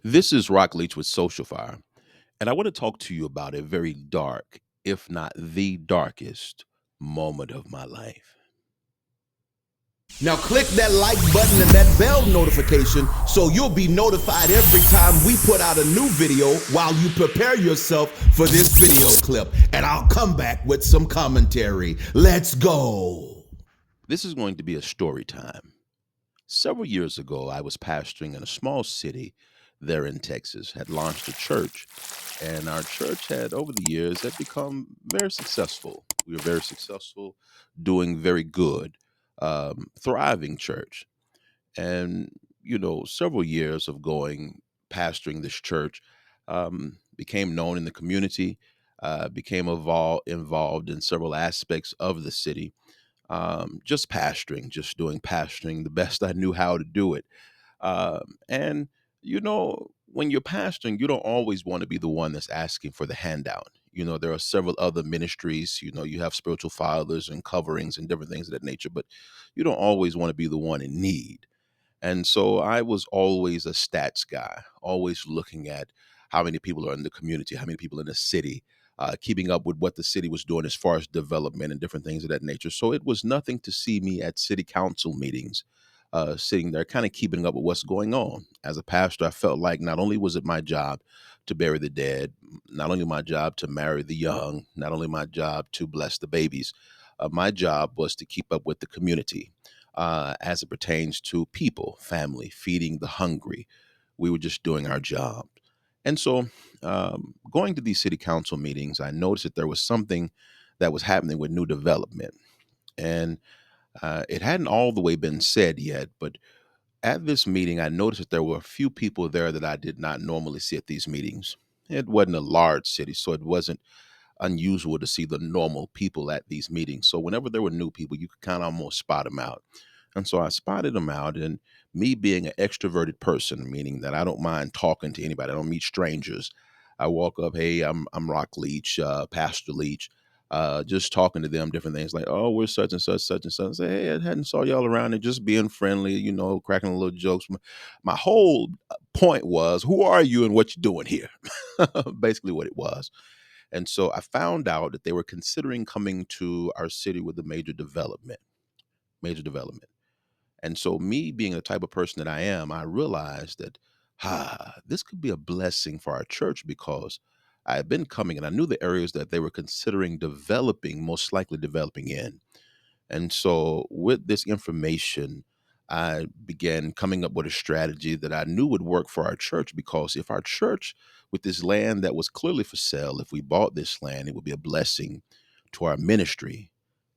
This is Rock Leach with Social Fire, and I want to talk to you about a very dark, if not the darkest, moment of my life. Now click that like button and that bell notification so you'll be notified every time we put out a new video while you prepare yourself for this video clip. And I'll come back with some commentary. Let's go. This is going to be a story time. Several years ago, I was pastoring in a small city there in Texas, had launched a church, and our church had, over the years, had become very successful. We were very successful, doing very good, thriving church. And several years of going pastoring this church, became known in the community, became involved in several aspects of the city, just pastoring, just doing pastoring the best I knew how to do it. And when you're pastoring, you don't always want to be the one that's asking for the handout. There are several other ministries. You have spiritual fathers and coverings and different things of that nature, but you don't always want to be the one in need. And so I was always a stats guy, always looking at how many people are in the community, how many people in the city, keeping up with what the city was doing as far as development and different things of that nature. So it was nothing to see me at city council meetings, sitting there, kind of keeping up with what's going on. As a pastor, I felt like not only was it my job to bury the dead, not only my job to marry the young, not only my job to bless the babies, my job was to keep up with the community as it pertains to people, family, feeding the hungry. We were just doing our job. And so, going to these city council meetings, I noticed that there was something that was happening with new development. And it hadn't all the way been said yet, but at this meeting, I noticed that there were a few people there that I did not normally see at these meetings. It wasn't a large city, so it wasn't unusual to see the normal people at these meetings. So whenever there were new people, you could kind of almost spot them out. And so I spotted them out, and me being an extroverted person, meaning that I don't mind talking to anybody, I don't meet strangers. I walk up, hey, I'm Rock Leach, Pastor Leach, just talking to them, different things like, oh, we're such and such, such and such. I say, hey, I hadn't saw y'all around, and just being friendly, cracking a little jokes. My whole point was, who are you and what you doing here? Basically, what it was. And so I found out that they were considering coming to our city with a major development. And so, me being the type of person that I am, I realized that, this could be a blessing for our church because I had been coming and I knew the areas that they were considering developing, most likely developing in. And so, with this information, I began coming up with a strategy that I knew would work for our church because if our church, with this land that was clearly for sale, if we bought this land, it would be a blessing to our ministry.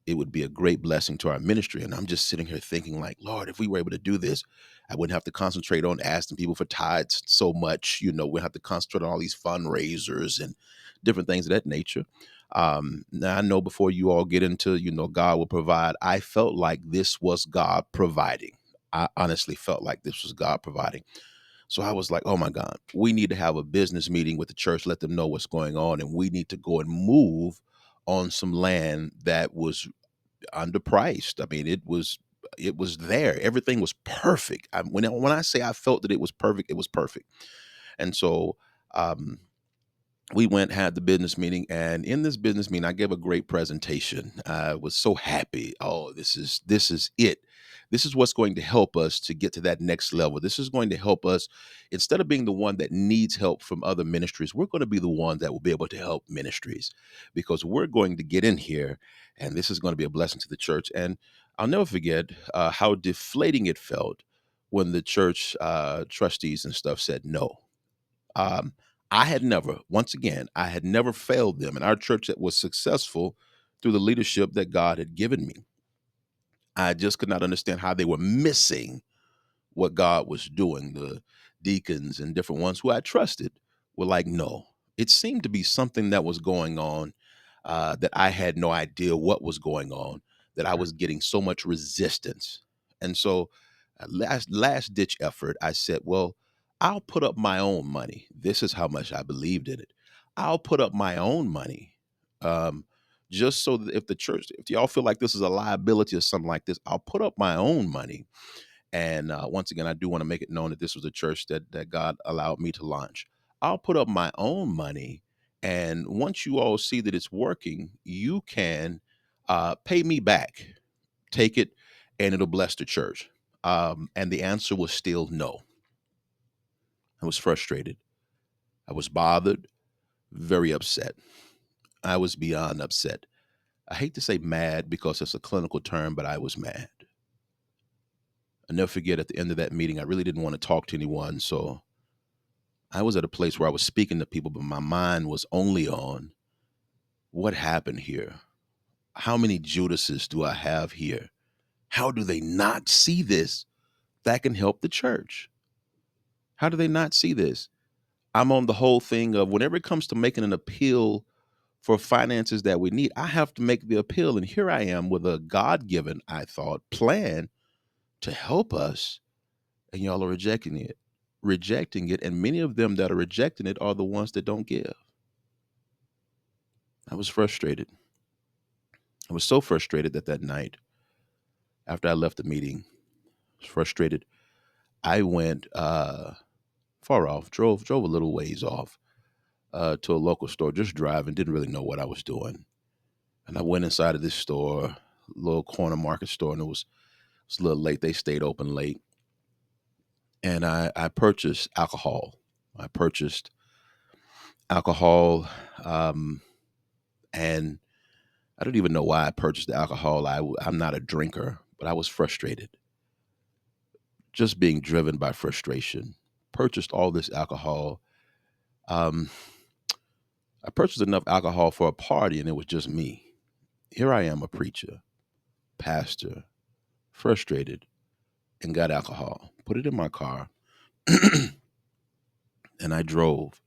It would be a great blessing to our ministry. And I'm just sitting here thinking, like, Lord, if we were able to do this, I wouldn't have to concentrate on asking people for tithes so much. We have to concentrate on all these fundraisers and different things of that nature. Now I know before you all get into, God will provide, I felt like this was God providing. I honestly felt like this was God providing. So I was like, oh my God, we need to have a business meeting with the church, let them know what's going on. And we need to go and move on some land that was underpriced. I mean, it was there. Everything was perfect. When I say I felt that it was perfect. And so um, we went, had the business meeting, and in this business meeting, I gave a great presentation. I was so happy. Oh, this is it. This is what's going to help us to get to that next level. This is going to help us, instead of being the one that needs help from other ministries, we're going to be the one that will be able to help ministries because we're going to get in here, and this is going to be a blessing to the church. And I'll never forget how deflating it felt when the church trustees and stuff said no. um, once again, I had never failed them. And our church that was successful through the leadership that God had given me. I just could not understand how they were missing what God was doing. The deacons and different ones who I trusted were like, no. It seemed to be something that was going on that I had no idea what was going on, that I was getting so much resistance. And so, last ditch effort, I said, well, I'll put up my own money. This is how much I believed in it. I'll put up my own money. Um, just so that if y'all feel like this is a liability or something like this, I'll put up my own money And once again, I do want to make it known that this was a church that God allowed me to launch. I'll put up my own money, and once you all see that it's working, you can pay me back. Take it, and it'll bless the church. And the answer was still no. I was frustrated. I was bothered, very upset. I was beyond upset. I hate to say mad because it's a clinical term, but I was mad. I never forget at the end of that meeting, I really didn't want to talk to anyone. So I was at a place where I was speaking to people, but my mind was only on what happened here. How many Judases do I have here? How do they not see this that can help the church? How do they not see this? I'm on the whole thing of whenever it comes to making an appeal for finances that we need, I have to make the appeal. And here I am with a God given, I thought, plan to help us. And y'all are rejecting it. And many of them that are rejecting it are the ones that don't give. I was frustrated. I was so frustrated that night after I left the meeting, I was frustrated. I went far off, drove a little ways off to a local store, just driving, didn't really know what I was doing. And I went inside of this store, little corner market store, and it was a little late. They stayed open late. And I purchased alcohol. I purchased alcohol, um, and I don't even know why I purchased the alcohol. I'm not a drinker, but I was frustrated, just being driven by frustration. Purchased all this alcohol. Um, I purchased enough alcohol for a party, and it was just me. Here I am, a preacher, pastor, frustrated, and got alcohol. Put it in my car, and I drove.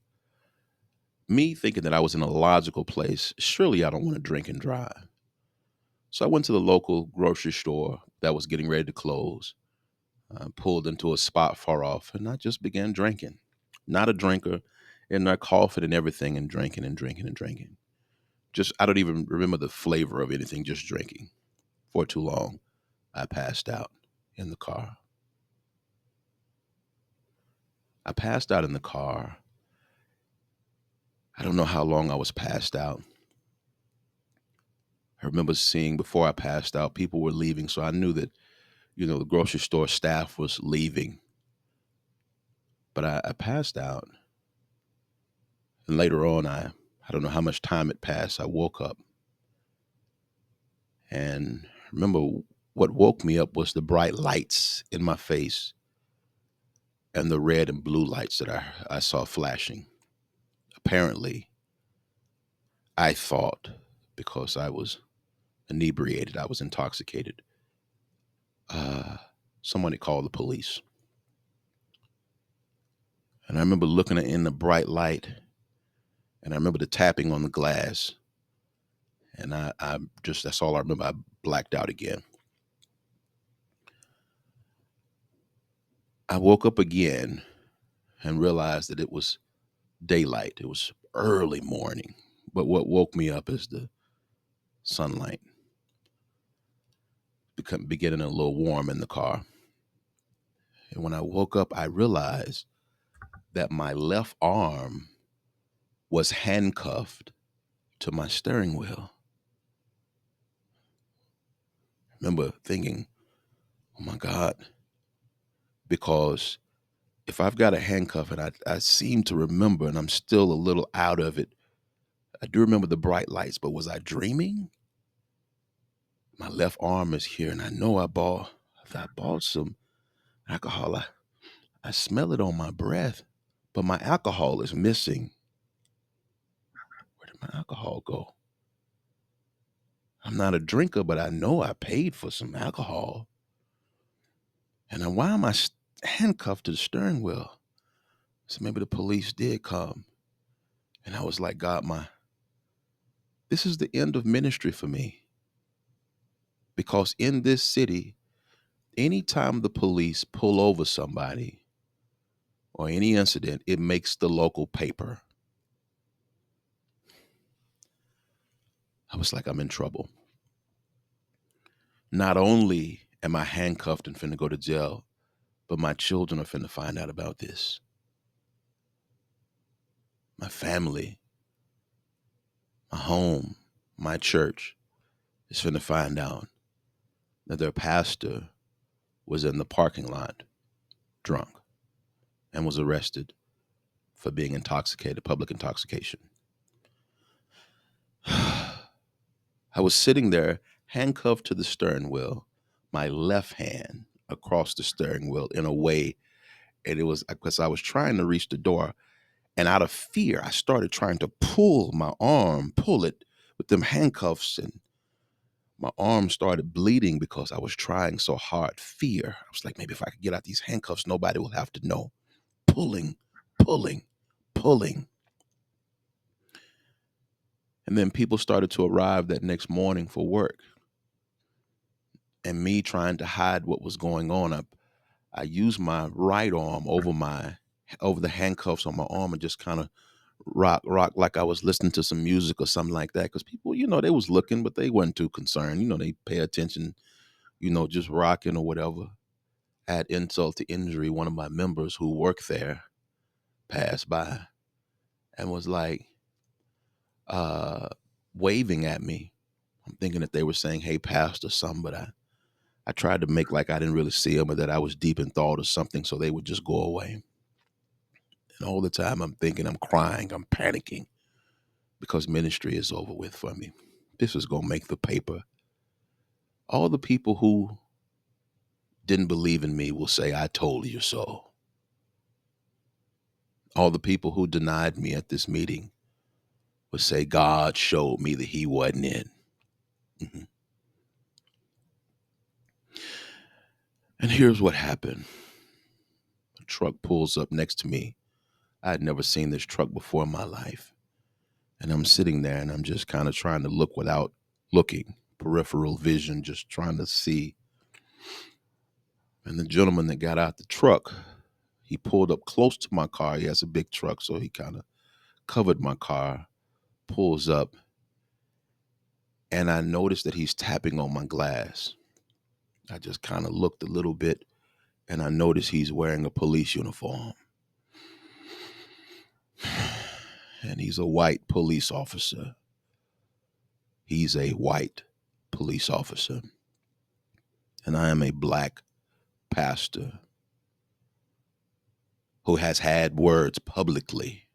Me thinking that I was in a logical place. Surely I don't want to drink and drive. So I went to the local grocery store that was getting ready to close. I pulled into a spot far off, and I just began drinking. Not a drinker, and I coughing and everything, and drinking and drinking and drinking. Just I don't even remember the flavor of anything. Just drinking for too long. I passed out in the car. I passed out in the car. I don't know how long I was passed out. I remember seeing before I passed out, people were leaving, so I knew that the grocery store staff was leaving. But I passed out, and later on, I don't know how much time had passed. I woke up, and remember what woke me up was the bright lights in my face and the red and blue lights that I saw flashing. Apparently, I thought because I was inebriated, I was intoxicated. Uh, Someone had called the police. And I remember looking in the bright light, and I remember the tapping on the glass. And I just, that's all I remember. I blacked out again. I woke up again and realized that it was daylight. It was early morning. But what woke me up is the sunlight beginning a little warm in the car. And when I woke up, I realized that my left arm was handcuffed to my steering wheel. I remember thinking, oh my God, because if I've got a handcuff and I seem to remember, and I'm still a little out of it, I do remember the bright lights, but was I dreaming? My left arm is here, and I know I bought some alcohol. I smell it on my breath, but my alcohol is missing. Where did my alcohol go? I'm not a drinker, but I know I paid for some alcohol. And then why am I handcuffed to the steering wheel? So maybe the police did come. And I was like, God, this is the end of ministry for me. Because in this city, anytime the police pull over somebody or any incident, it makes the local paper. I was like, I'm in trouble. Not only am I handcuffed and finna go to jail, But my children are finna find out about this. My family, my home, my church is finna find out that their pastor was in the parking lot drunk and was arrested for being intoxicated, public intoxication. I was sitting there handcuffed to the steering wheel, my left hand across the steering wheel in a way, and it was because I was trying to reach the door. And out of fear, I started trying to pull my arm, pull it with them handcuffs, and my arm started bleeding because I was trying so hard. Fear. I was like, maybe if I could get out these handcuffs, nobody will have to know. Pulling, pulling, pulling. And then people started to arrive that next morning for work. And me trying to hide what was going on, I used my right arm over the handcuffs on my arm and just kind of rock like I was listening to some music or something like that. Because people, they was looking, but they weren't too concerned. They pay attention, just rocking or whatever. Add insult to injury, one of my members who worked there passed by and was like uh waving at me. I'm thinking that they were saying, "Hey, pastor," something, but I tried to make like I didn't really see them or that I was deep in thought or something, so they would just go away. And all the time I'm thinking, I'm crying, I'm panicking because ministry is over with for me. This is gonna make the paper. All the people who didn't believe in me will say, "I told you so." All the people who denied me at this meeting would say, "God showed me that he wasn't in." Mhm. And here's what happened. A truck pulls up next to me. I had never seen this truck before in my life. And I'm sitting there and I'm just kind of trying to look without looking, peripheral vision, just trying to see. And the gentleman that got out the truck, he pulled up close to my car. He has a big truck, so he kind of covered my car, pulls up, and I noticed that he's tapping on my glass. I just kind of looked a little bit and I noticed he's wearing a police uniform. And he's a white police officer. He's a white police officer. And I am a black pastor who has had words publicly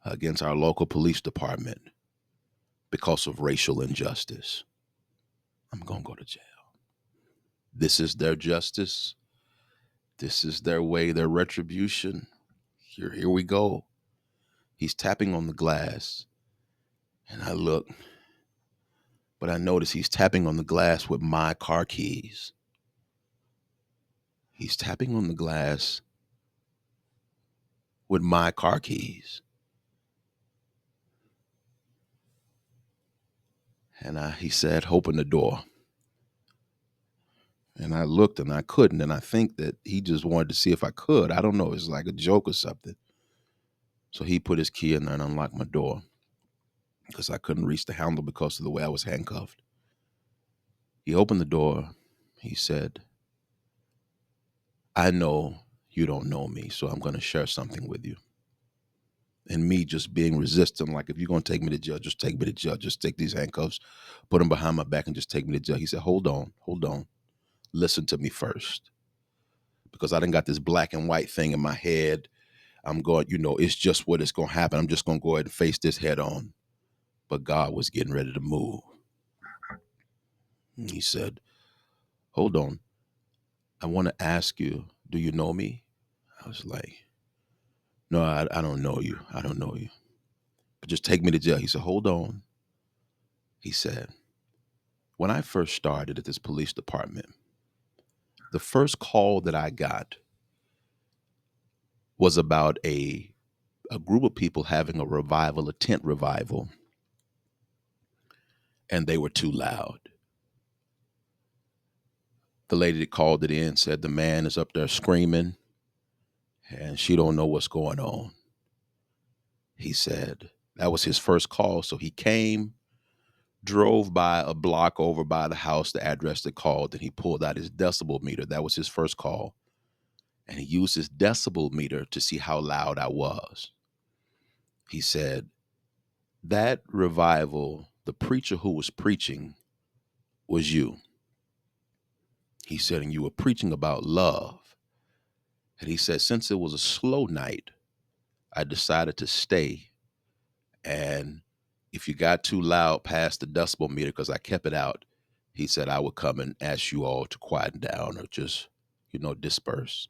against our local police department because of racial injustice. I'm going to go to jail. This is their justice. This is their way, their retribution. Here we go. He's tapping on the glass. And I look, but I notice he's tapping on the glass with my car keys. He's tapping on the glass with my car keys. And he said, "Open the door." And I looked and I couldn't. And I think that he just wanted to see if I could. I don't know. It's like a joke or something. So he put his key in there and unlocked my door because I couldn't reach the handle because of the way I was handcuffed. He opened the door. He said, "I know you don't know me, so I'm going to share something with you." And me just being resistant, like, if you're going to take me to jail, just take me to jail. Just take these handcuffs, put them behind my back and just take me to jail. He said, hold on. Listen to me first. Because I done got this black and white thing in my head. I'm going, it's just what is going to happen. I'm just going to go ahead and face this head on. But God was getting ready to move. And he said, hold on. I want to ask you, do you know me? I was like, no, I don't know you. I don't know you. But just take me to jail. He said, hold on. He said, when I first started at this police department, the first call that I got was about a group of people having a revival, a tent revival, and they were too loud. The lady that called it in said the man is up there screaming and she don't know what's going on. He said that was his first call. So he came, drove by a block over by the house, the address that called, and he pulled out his decibel meter. That was his first call. And he used his decibel meter to see how loud I was. He said, that revival, the preacher who was preaching was you. He said, and you were preaching about love. And he said, since it was a slow night, I decided to stay. And if you got too loud past the decibel meter, because I kept it out, he said, I would come and ask you all to quieten down or just, disperse.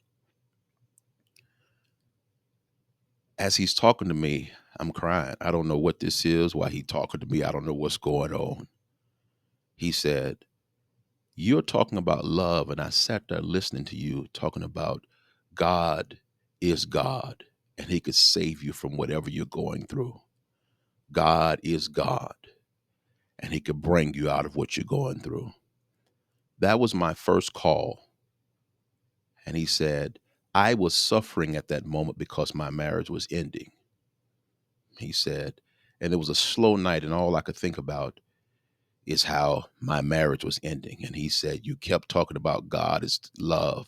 As he's talking to me, I'm crying. I don't know what this is, why he's talking to me. I don't know what's going on. He said, you're talking about love, and I sat there listening to you talking about God is God, and he could save you from whatever you're going through. God is God, and he could bring you out of what you're going through. That was my first call. And he said, I was suffering at that moment because my marriage was ending. He said, and it was a slow night, and all I could think about is how my marriage was ending. And he said, you kept talking about God is love.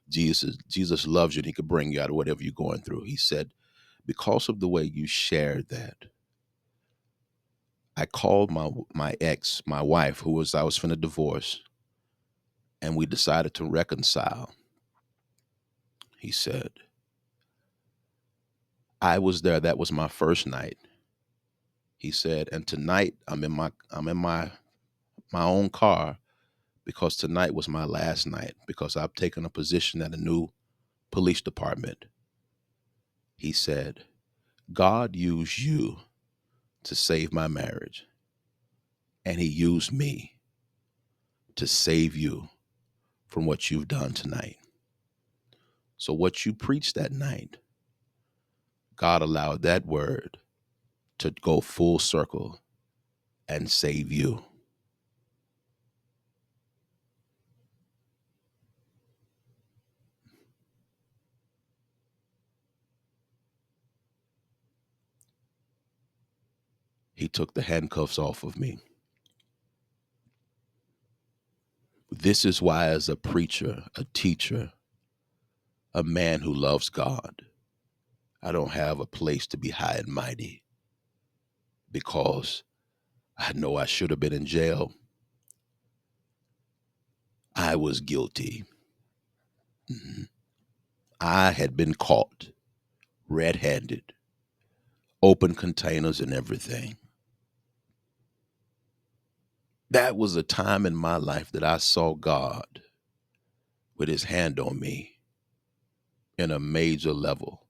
Jesus loves you, and he could bring you out of whatever you're going through. He said, because of the way you shared that, I called my ex, my wife, I was finna divorce, and we decided to reconcile. He said, I was there. That was my first night. He said, and tonight I'm in my own car because tonight was my last night because I've taken a position at a new police department. He said, God used you to save my marriage, and he used me to save you from what you've done tonight. So what you preached that night, God allowed that word to go full circle and save you. He took the handcuffs off of me. This is why, as a preacher, a teacher, a man who loves God, I don't have a place to be high and mighty because I know I should have been in jail. I was guilty. Mhm. I had been caught red-handed, open containers and everything. That was a time in my life that I saw God with his hand on me in a major level.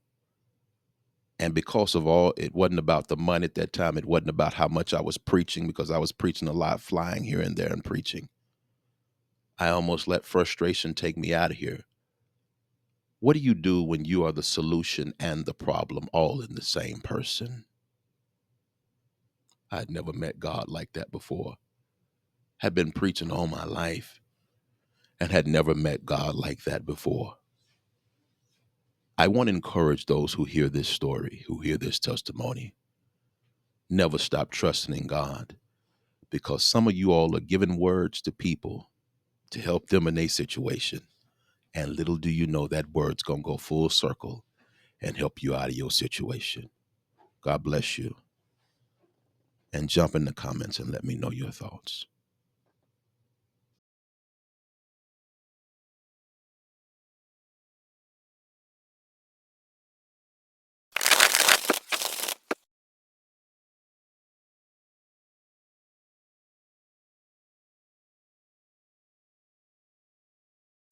And because of all, it wasn't about the money at that time. It wasn't about how much I was preaching, because I was preaching a lot, flying here and there and preaching. I almost let frustration take me out of here. What do you do when you are the solution and the problem all in the same person? I'd never met God like that before. Had been preaching all my life and had never met God like that before. I want to encourage those who hear this story, who hear this testimony. Never stop trusting in God, because some of you all are giving words to people to help them in their situation. And little do you know that word's going to go full circle and help you out of your situation. God bless you. And jump in the comments and let me know your thoughts.